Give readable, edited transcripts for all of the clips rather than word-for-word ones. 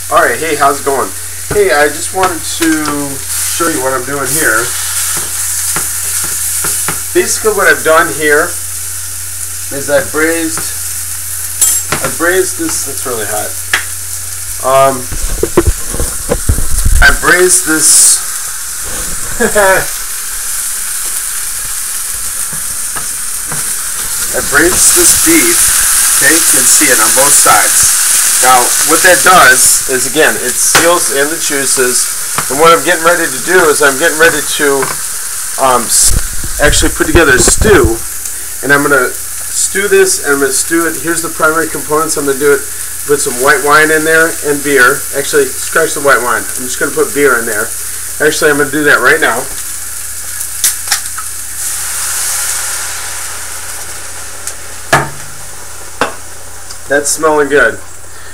Alright, hey, how's it going? Hey, I just wanted to show you what I'm doing here. Basically what I've done here is I braised this, it's really hot. I braised this I braised this beef, okay, you can see it on both sides. Now, what that does is, again, it seals in the juices, and what I'm getting ready to do is I'm getting ready to actually put together a stew, and I'm going to stew this, and I'm going to stew it. Here's the primary components. I'm going to do it, put some white wine in there and beer. Actually, scratch the white wine. I'm just going to put beer in there. Actually, I'm going to do that right now. That's smelling good.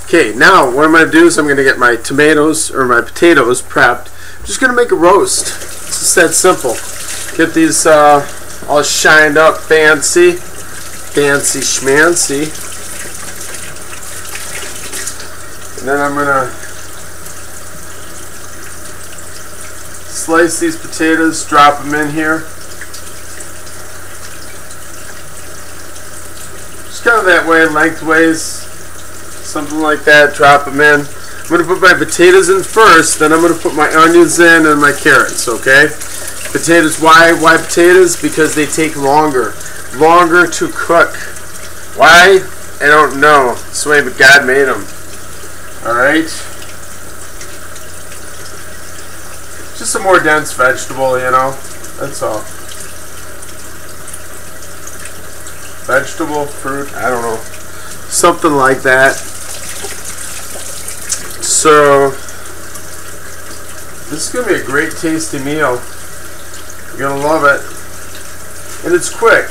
Okay, now what I'm going to do is I'm going to get my tomatoes or my potatoes prepped. I'm just going to make a roast. It's just that simple. Get these all shined up, fancy schmancy. And then I'm going to slice these potatoes, drop them in here. Just kind of that way, lengthways. Something like that, drop them in. I'm going to put my potatoes in first, then I'm going to put my onions in and my carrots, okay? Potatoes, why potatoes? Because they take longer to cook. Why? I don't know. It's the way God made them. Alright? Just a more dense vegetable, you know? That's all. Vegetable, fruit, I don't know. Something like that. So, this is going to be a great tasty meal. You're going to love it. And it's quick.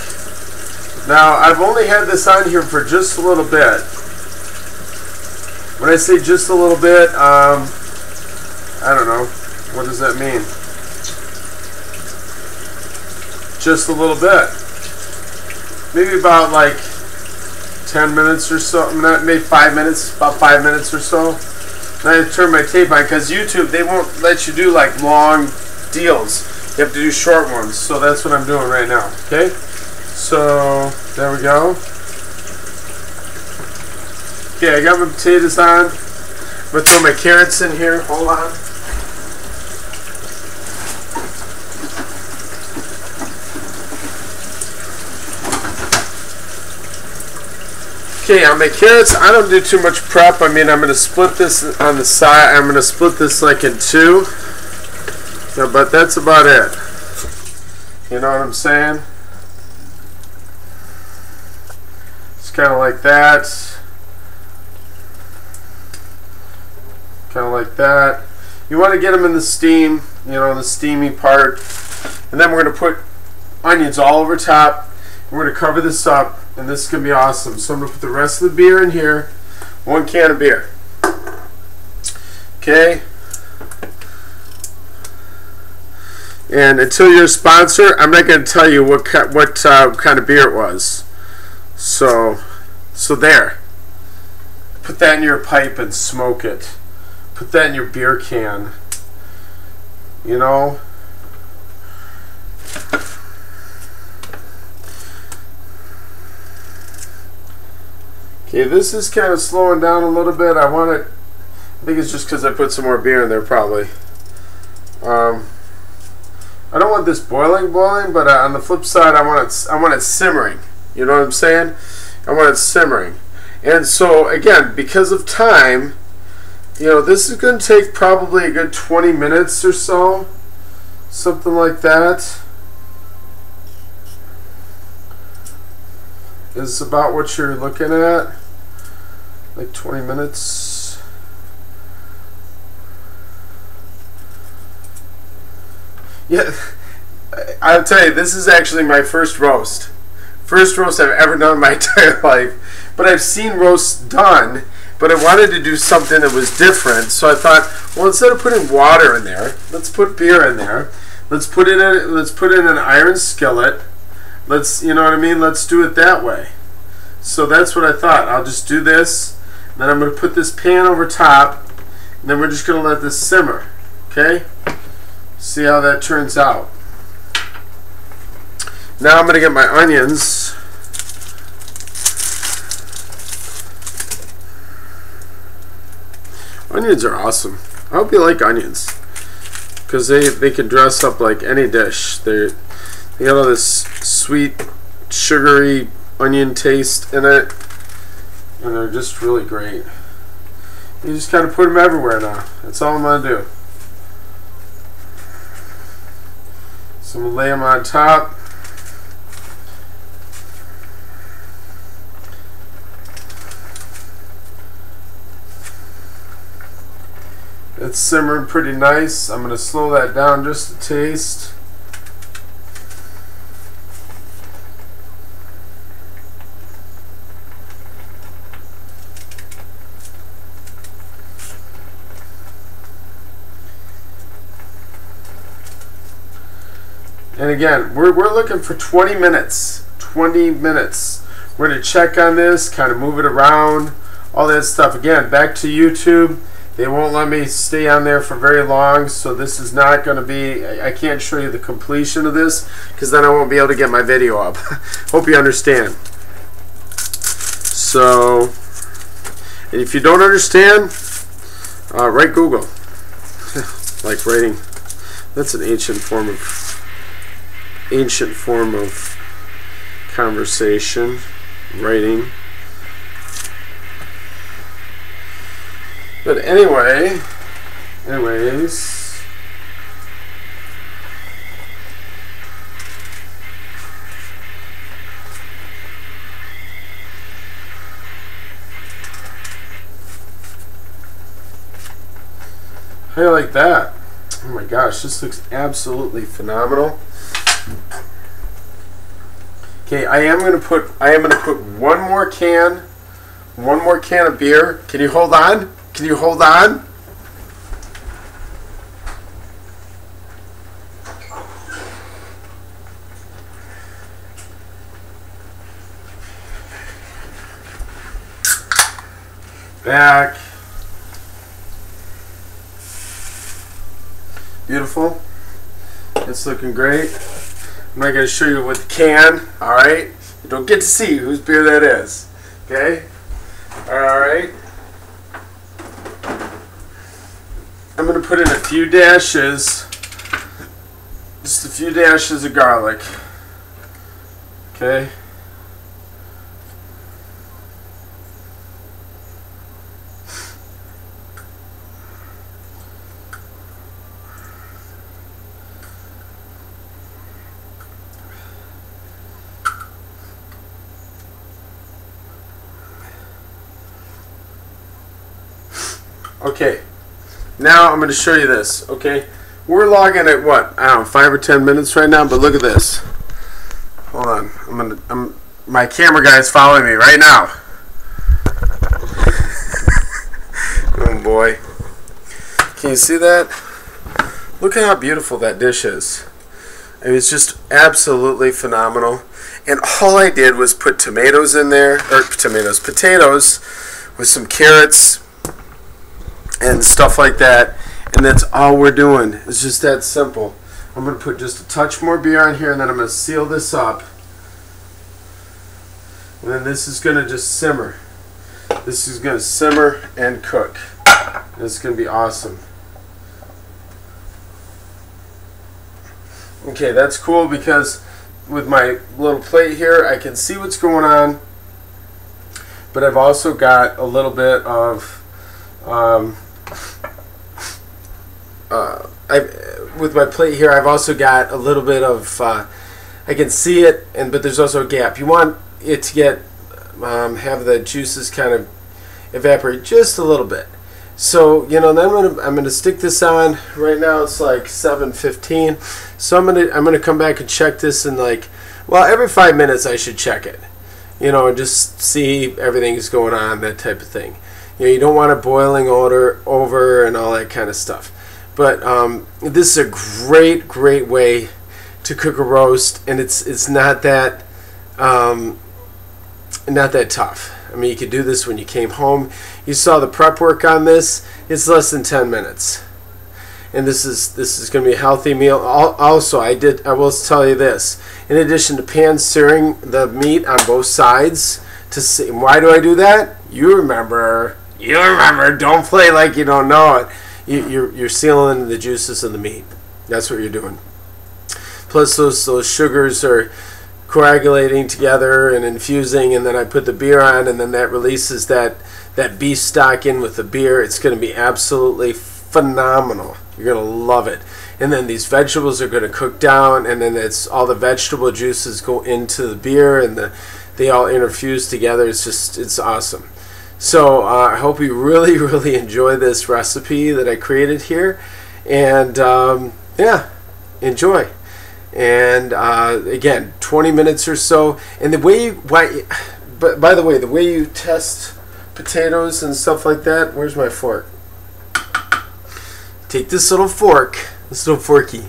Now, I've only had this on here for just a little bit. When I say just a little bit, I don't know. What does that mean? Just a little bit. Maybe about like 10 minutes or so, maybe 5 minutes, about 5 minutes or so. Then I turn my tape on because YouTube, they won't let you do like long deals. You have to do short ones. So that's what I'm doing right now. Okay? So, there we go. Okay, I got my potatoes on. I'm going to throw my carrots in here. Hold on. Okay, on my carrots, I don't do too much prep. I mean, I'm going to split this on the side. I'm going to split this like in two. Yeah, but that's about it. You know what I'm saying? It's kind of like that. Kind of like that. You want to get them in the steam, you know, the steamy part. And then we're going to put onions all over top. We're going to cover this up, and this is going to be awesome. So I'm going to put the rest of the beer in here. 1 can of beer. Okay. And until you're a sponsor, I'm not going to tell you what kind of beer it was. So there. Put that in your pipe and smoke it. Put that in your beer can. You know? Okay, this is kind of slowing down a little bit. I think it's just because I put some more beer in there probably. I don't want this boiling, but on the flip side, I want it simmering. You know what I'm saying? I want it simmering. And so, again, because of time, you know, this is going to take probably a good 20 minutes or so. Something like that. Is about what you're looking at. Like 20 minutes. Yeah, I'll tell you, this is actually my first roast. First roast I've ever done in my entire life. But I've seen roasts done, but I wanted to do something that was different. So I thought, well, instead of putting water in there, let's put beer in there. Let's put it in an iron skillet. You know what I mean? Let's do it that way. So that's what I thought. I'll just do this. Then I'm going to put this pan over top, And then we're just going to let this simmer. Okay? See how that turns out. Now I'm going to get my onions. Onions are awesome. I hope you like onions, because they can dress up like any dish. They got all this sweet, sugary onion taste in it, and they're just really great. You just kind of put them everywhere now. That's all I'm going to do. So I'm going to lay them on top. It's simmered pretty nice. I'm going to slow that down just a taste. And again, we're looking for 20 minutes. 20 minutes. We're going to check on this, kind of move it around, all that stuff. Again, back to YouTube. They won't let me stay on there for very long, so this is not going to be, I can't show you the completion of this, because then I won't be able to get my video up. Hope you understand. So, and if you don't understand, write Google. Like writing. That's an ancient form of conversation. Writing. But anyways, how do you like that? Oh my gosh, this looks absolutely phenomenal. Okay, I am gonna put one more can of beer. Can you hold on? Can you hold on? Back. Beautiful. It's looking great. I'm not going to show you with the can, alright? You don't get to see whose beer that is. Okay? Alright. I'm going to put in a few dashes, just a few dashes of garlic. Okay? Okay. Now I'm going to show you this, okay? We're logging at what? I don't know, 5 or 10 minutes right now, but look at this. Hold on. My camera guy is following me right now. Oh boy. Can you see that? Look at how beautiful that dish is. I mean, it's just absolutely phenomenal. And all I did was put tomatoes in there, or potatoes with some carrots and stuff like that, and that's all we're doing. It's just that simple. I'm going to put just a touch more beer on here, and then I'm going to seal this up, and then this is going to just simmer. This is going to simmer and cook. It's going to be awesome. Okay, that's cool, because with my little plate here I can see what's going on, but I've also got a little bit of with my plate here, I've also got a little bit of, I can see it, but there's also a gap. You want it to get, have the juices kind of evaporate just a little bit. So, you know, then I'm gonna stick this on. Right now it's like 7:15. So I'm gonna come back and check this in, like, well, every 5 minutes I should check it. You know, and just see everything's going on, that type of thing. You know, you don't want it boiling over and all that kind of stuff. But this is a great way to cook a roast, and it's not that tough. I mean, you could do this when you came home. You saw the prep work on this. It's less than 10 minutes. And this is going to be a healthy meal. Also, I will tell you this. In addition to pan searing the meat on both sides, why do I do that? You remember. Don't play like you don't know it. You're sealing the juices of the meat. That's what you're doing. Plus those sugars are coagulating together and infusing, and then I put the beer on, and then that releases that beef stock in with the beer. It's going to be absolutely phenomenal. You're going to love it. And then these vegetables are going to cook down, and then all the vegetable juices go into the beer, and they all interfuse together. It's awesome. So I hope you really, really enjoy this recipe that I created here. And yeah, enjoy. And again, 20 minutes or so. And by the way, the way you test potatoes and stuff like that, where's my fork? Take this little fork, this little forky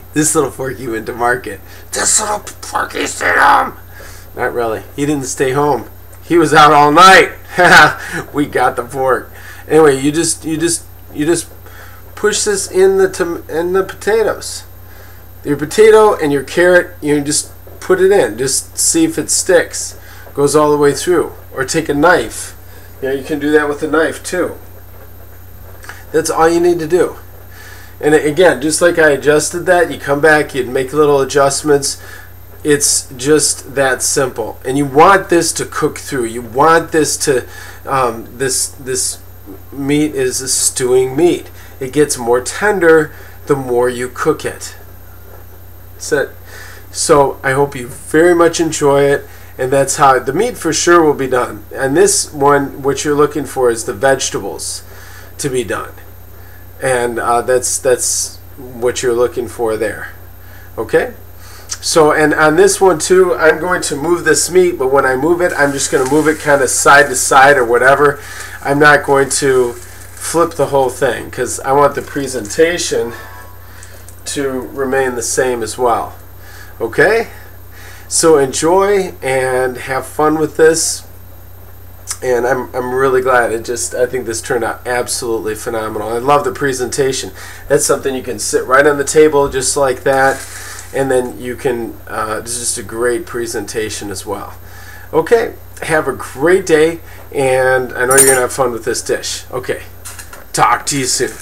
went to market. This little forky stayed home. Not really. He didn't stay home. He was out all night. We got the fork. Anyway, you just push this in the potatoes. Your potato and your carrot, you just put it in. Just see if it sticks. Goes all the way through. Or take a knife. You can do that with a knife too. That's all you need to do. And again, just like I adjusted that, you come back, you'd make little adjustments. It's just that simple. And you want this to cook through. You want this to, this meat is a stewing meat. It gets more tender the more you cook it. So I hope you very much enjoy it. And that's how the meat for sure will be done. And this one, what you're looking for is the vegetables to be done. And that's what you're looking for there. Okay? So, and on this one too, I'm going to move this meat, but when I move it, I'm just going to move it kind of side to side or whatever. I'm not going to flip the whole thing because I want the presentation to remain the same as well. Okay? So enjoy and have fun with this. And I'm really glad. I think this turned out absolutely phenomenal. I love the presentation. That's something you can sit right on the table just like that, and then you can. It's just a great presentation as well. Okay, have a great day, and I know you're gonna have fun with this dish. Okay, talk to you soon.